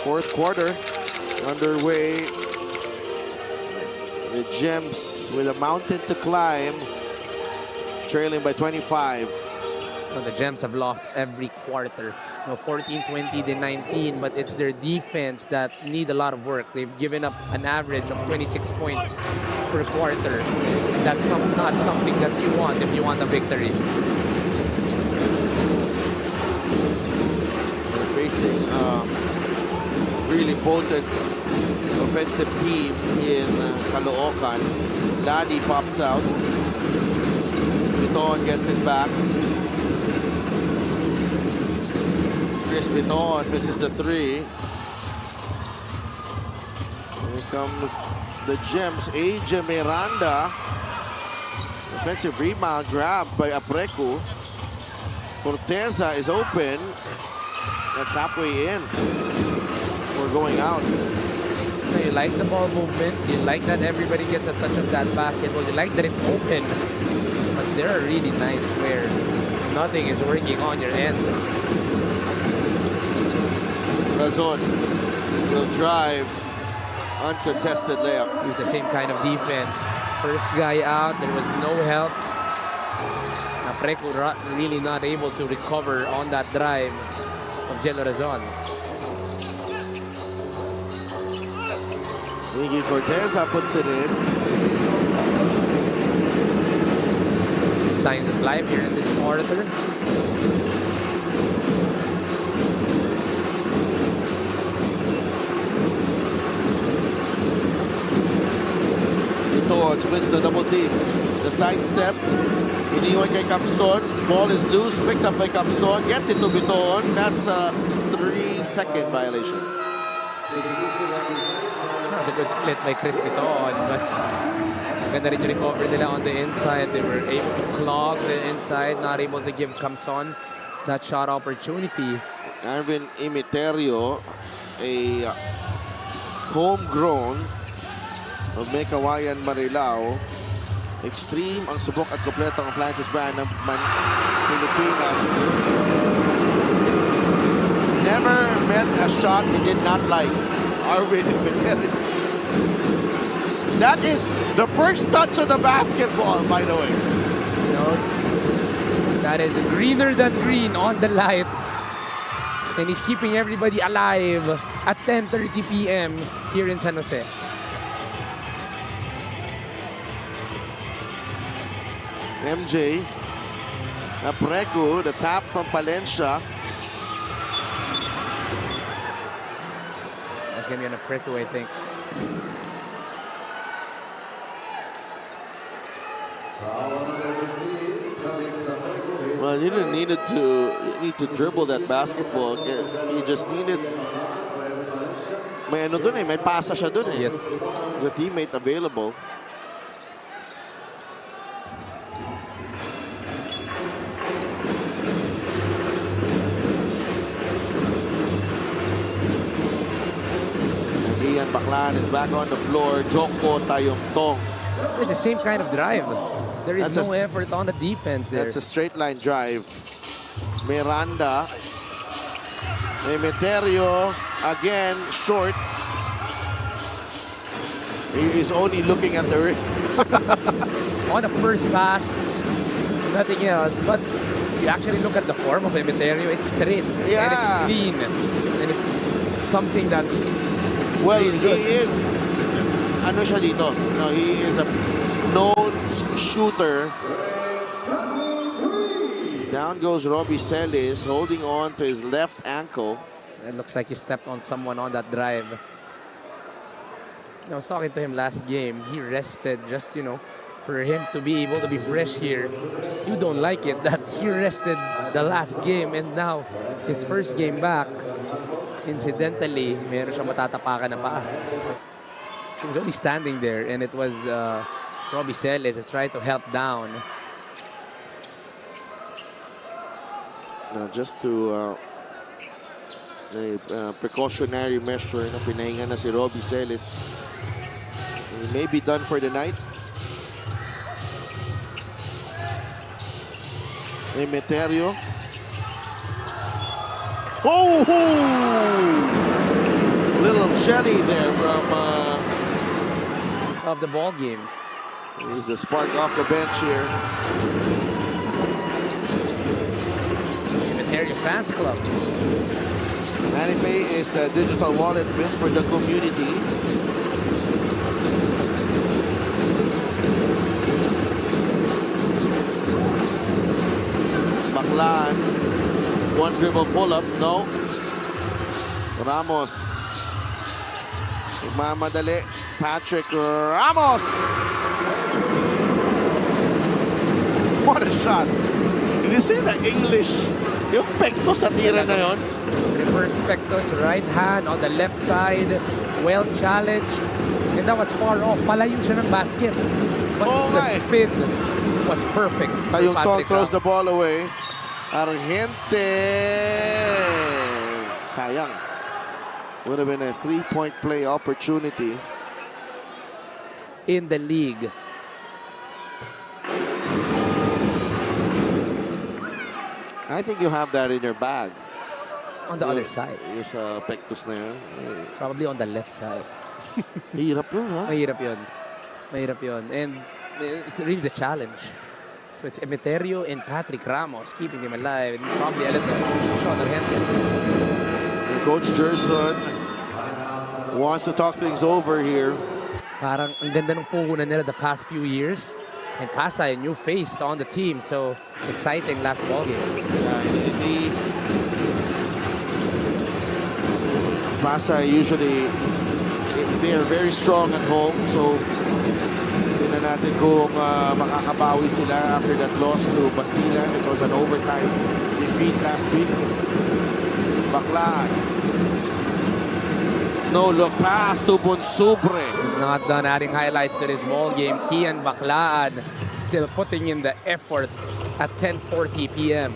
Fourth quarter underway. The Gems with a mountain to climb, trailing by 25. Well, the Gems have lost every quarter. 14, 20, then 19, but it's their defense that need a lot of work. They've given up an average of 26 points per quarter. That's not something that you want if you want a victory. They're facing really potent offensive team in Caloocan. Lani pops out. Biton gets it back. Chris Biton misses the three. Here comes the Gems. AJ Miranda. Offensive rebound grabbed by Apreku. Corteza is open. That's halfway in. We're going out. So you like the ball movement. You like that everybody gets a touch of that basketball. You like that it's open. But there are really nights where nothing is working on your end. Razon will drive. Uncontested layup. With the same kind of defense. First guy out, there was no help. Apreku really not able to recover on that drive of Jello Razon. Miggy Corteza puts it in. Signs of life here in this quarter. Splits the double team. The sidestep. Iniwan kay Capson. Ball is loose. Picked up by Capson. Gets it to Biton. That's a 3-second violation. That's a good split by Chris Biton. But ganda rin yung recovery nila on the inside. They were able to clog the inside. Not able to give Capson that shot opportunity. Arvin Imiterio, a homegrown of Meycauayan, Marilao. Extreme ang subok at kompleto ang appliances brand ng Pilipinas. Never met a shot he did not like. Arvin Imiterio. That is the first touch of the basketball, by the way. That is greener than green on the light. And he's keeping everybody alive at 10:30 p.m. here in San Jose. MJ, Apreku, the tap from Palencia. That's going to be an Apreku, I think. Well, you didn't need to dribble that basketball. You just needed. May ano dun eh, may pasa siya dun eh. Yes. The teammate available. Ian Baclan is back on the floor. Joko Tayong-tong. It's the same kind of drive. There is no effort on the defense there. That's a straight line drive. Miranda. Emeterio again short. He is only looking at the ring. On the first pass, nothing else. But you actually look at the form of Emeterio, it's straight. Yeah. And it's clean. And it's something that's well, really good. He is. Ano siya dito? No, he is a known shooter. Down goes Robbie Celis, holding on to his left ankle. It looks like he stepped on someone on that drive. I was talking to him last game. He rested just, for him to be able to be fresh here. You don't like it that he rested the last game and now his first game back. Incidentally, meron siyang matatapakan na paa. He was only standing there and it was Robbie Celis that tried to help down. Now just to a precautionary measure na pinahinga na si Robbie Celis. He may be done for the night. Emeterio. Oh! little jelly there from Of the ball game. he's the spark off the bench here. Mpbl Fans Club. Anime is the digital wallet built for the community. Baclaan, one dribble pull-up, no. Ramos. Mamadali, Patrick Ramos. What a shot. Did you see the English? Yung pekto sa tira na yon. Reverse pectus, right hand on the left side. Well challenged. And that was far off. Palayo siya ng basket. But the spin was perfect. Tayong Tong Patrick throws the Ramos. ball away. Argente. Sayang. Would have been a three-point play opportunity. In the league. I think you have that in your bag. On the other side. Yung sa pectus na yun. Probably on the left side. Hirap yun, ha? Mahirap yun. Mahirap yun. And it's really the challenge. So it's Emeterio and Patrick Ramos keeping him alive. And probably a little shot on hand. Coach Gerson wants to talk things over here. Parang ang ganda ng puhunan nila the past few years. And Pasay, a new face on the team. So exciting last ball game. Indeed. Pasay usually, they are very strong at home. So tingnan natin kung makakabawi sila after that loss to Basilan. It was an overtime defeat last week. Baclaan. No look pass to Bonsubre. He's not done adding highlights to this ball game. Kian Baclaan still putting in the effort at 10:40 p.m.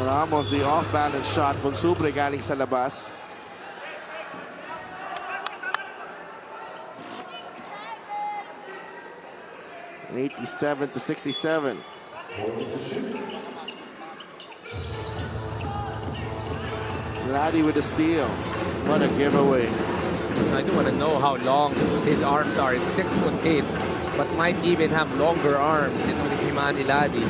Ramos, the off-balance shot. Bonsubre galing sa labas. (87-67). Laddie with the steal. What a giveaway. I do want to know how long his arms are. He's 6'8", but might even have longer arms. Ito ni Himani Ladi.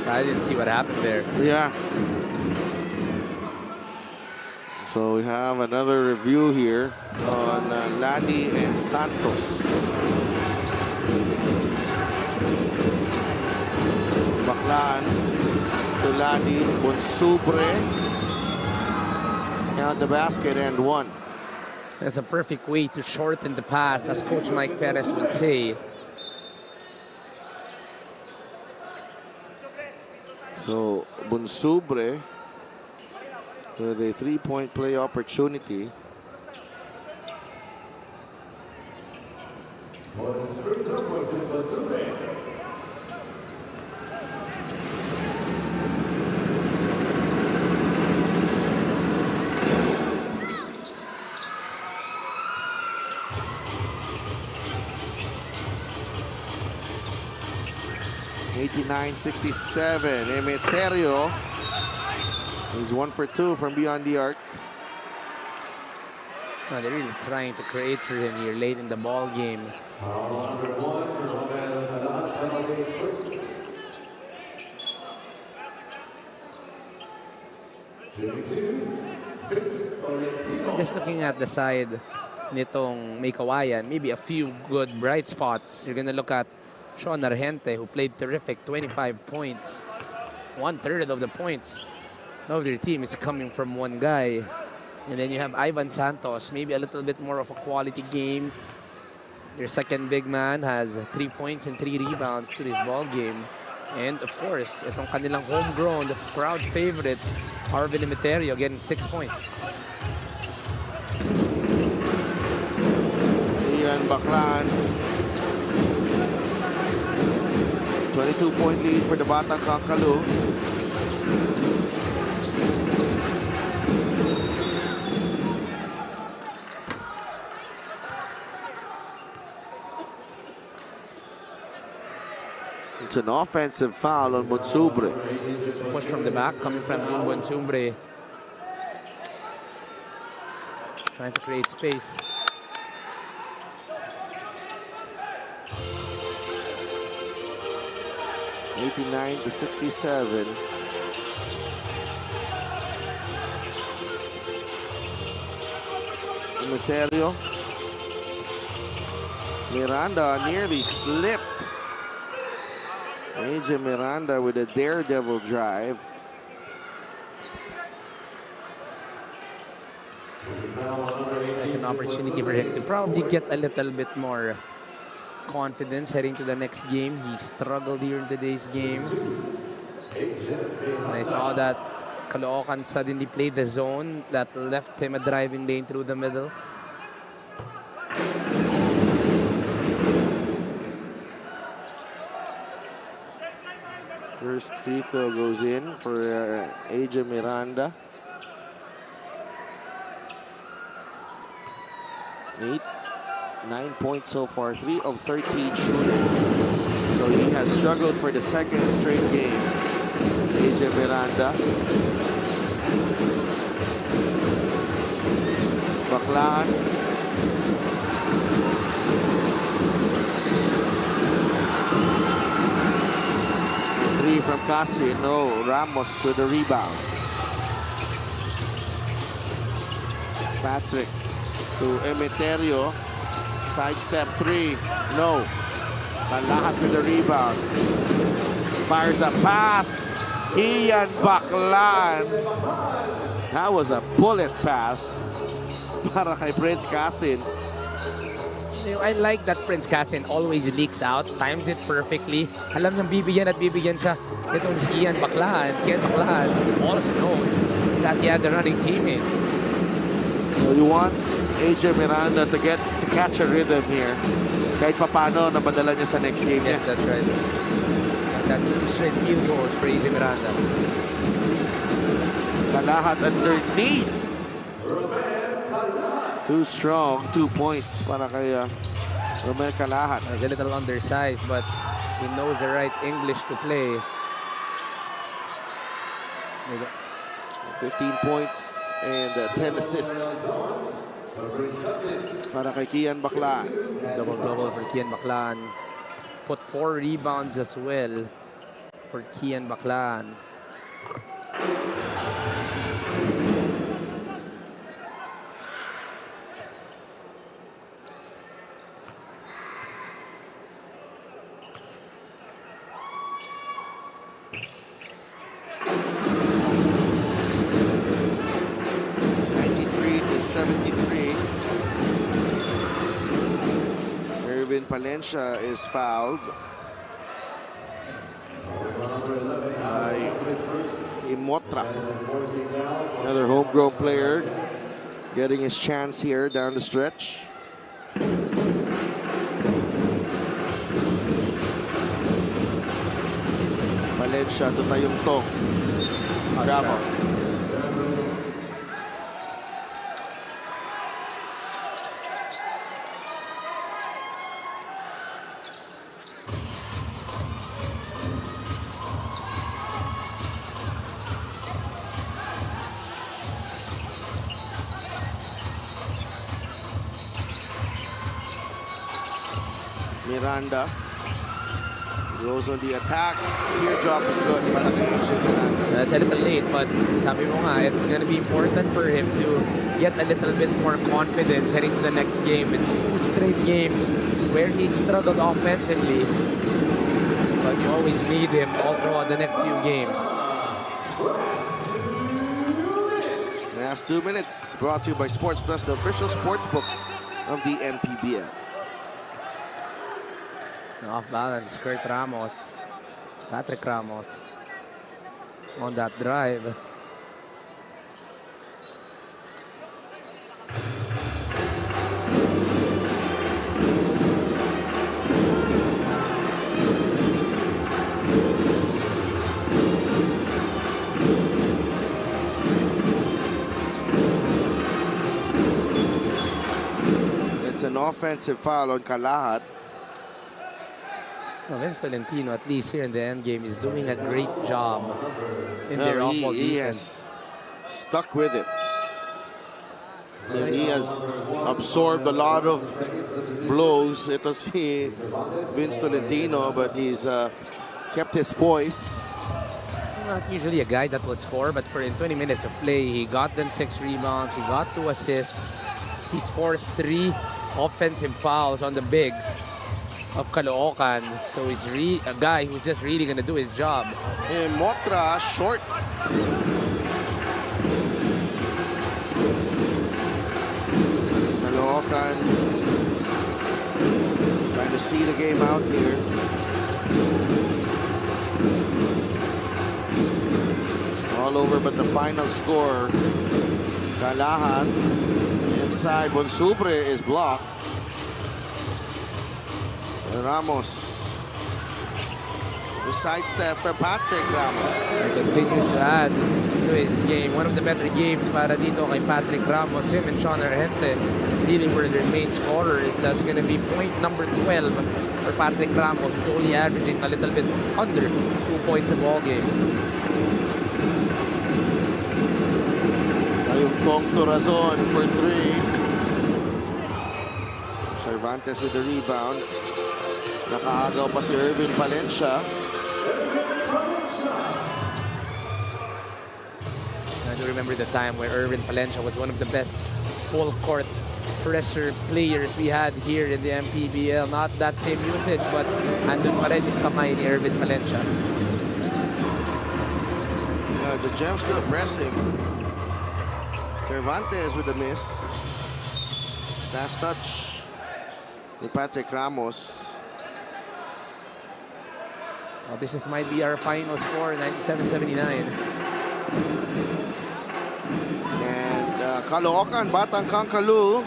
I didn't see what happened there. Yeah. So we have another review here on Ladi and Santos. Baclaan to Ladi. Bonsubre. Count the basket and one. That's a perfect way to shorten the pass, as Coach Mike Perez would say. So Bonsubre with a three-point play opportunity. (89-67). Emeterio. He's 1 for 2 from beyond the arc. Oh, they're really trying to create for him here late in the ball game. Just looking at the side nitong Meycauayan, maybe a few good bright spots. You're gonna look at Sean Argente, who played terrific, 25 points. 1/3 of the points of their team is coming from one guy. And then you have Ivan Santos, maybe a little bit more of a quality game. Your second big man has 3 points and 3 rebounds to this ball game. And of course, itong kanilang homegrown, the crowd favorite, Arvin Emeterio, getting 6 points. Ian Baclaan. 22-point lead for the Batang Caloocan. It's an offensive foul on Monsumbre. It's a push from the back coming from Jun Sumbre. Trying to create space. $89-67. Cemeterio. Miranda nearly slipped. AJ Miranda with a daredevil drive. That's an opportunity for him to probably get a little bit more confidence heading to the next game. He struggled here in today's game. And I saw that Caloocan suddenly played the zone that left him a driving lane through the middle. First free throw goes in for AJ Miranda. 9 points so far, 3 of 13 shooting. So he has struggled for the second straight game. AJ Miranda. Baclaan. Three from Cassie. No, Ramos with the rebound. Patrick to Emeterio. Sidestep three. No. Kalahat with the rebound. Fires a pass. Kian Baclaan. That was a bullet pass para kay Prince Cassin. I like that Prince Cassin always leaks out, times it perfectly. Alam niyang bibigyan at bibigyan siya. Itong si Kian Baclaan also knows that he has a running teammate. So you want AJ Miranda to catch a rhythm here. Kahit papano, napadala niya sa next game niya. Yes, that's right. And that's straight field goals for AJ Miranda. Kalahat underneath. Too strong, 2 points para kay Romel Kalahat. He's a little undersized, but he knows the right English to play. 15 points and 10 assists para kay Kian Baclaan. Double-double for Kian Baclaan. Put 4 rebounds as well for Kian Baclaan. Palencia is fouled by Imotra. Another homegrown player getting his chance here down the stretch. Palencia to Tayong Tong. Jamo. Miranda goes on the attack. Teardrop is good para kay AJ Miranda. That's a little late, but sabi mo nga, it's gonna be important for him to get a little bit more confidence heading to the next game. It's 2 straight games where he struggled offensively, but you always need him all throughout the next few games. Last 2 minutes brought to you by Sports Plus, the official sports book of the Mpbl. Off balance, Kurt Ramos. Patrick Ramos on that drive. It's an offensive foul on Kalahat. Well, Vince Tolentino, at least here in the end game, is doing a great job in their No, off-ball he defense. has stuck with it. And he has absorbed a lot of blows. Ito si Vince Tolentino, but he's kept his poise. Not usually a guy that will score, but in 20 minutes of play, he got them 6 rebounds, he got 2 assists, he forced 3 offensive fouls on the bigs of Caloocan. So he's a guy who's just really going to do his job. And Motra short. Caloocan trying to see the game out here. All over, but the final score, Kalahan inside. Bonsubre is blocked. Ramos, the sidestep for Patrick Ramos. He continues to add to his game. One of the better games para dito kay Patrick Ramos. Him and Sean Argente dealing for their main scorers. That's going to be point number 12 for Patrick Ramos. He's only averaging a little bit under 2 points a ball game. Ayungtong Torazon for 3. Cervantes with the rebound. Nakaagaw pa si Irvin Valencia. I do remember the time where Irvin Palencia was one of the best full court pressure players we had here in the Mpbl. Not that same usage, but andun pa rin yung kamay ni Irvin Palencia. The Gems still pressing. Cervantes with the miss. Last touch ni Patrick Ramos. Well, this just might be our final score, 97-79. And Caloocan, Batang Kangkalu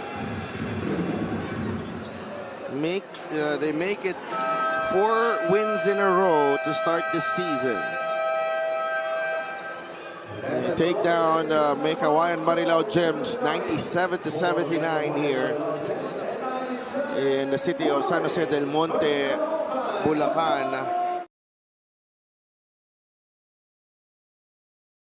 they make it 4 wins in a row to start this season. They take down Meycauayan Marilao Gems 97-79 here in the city of San Jose del Monte, Bulacan.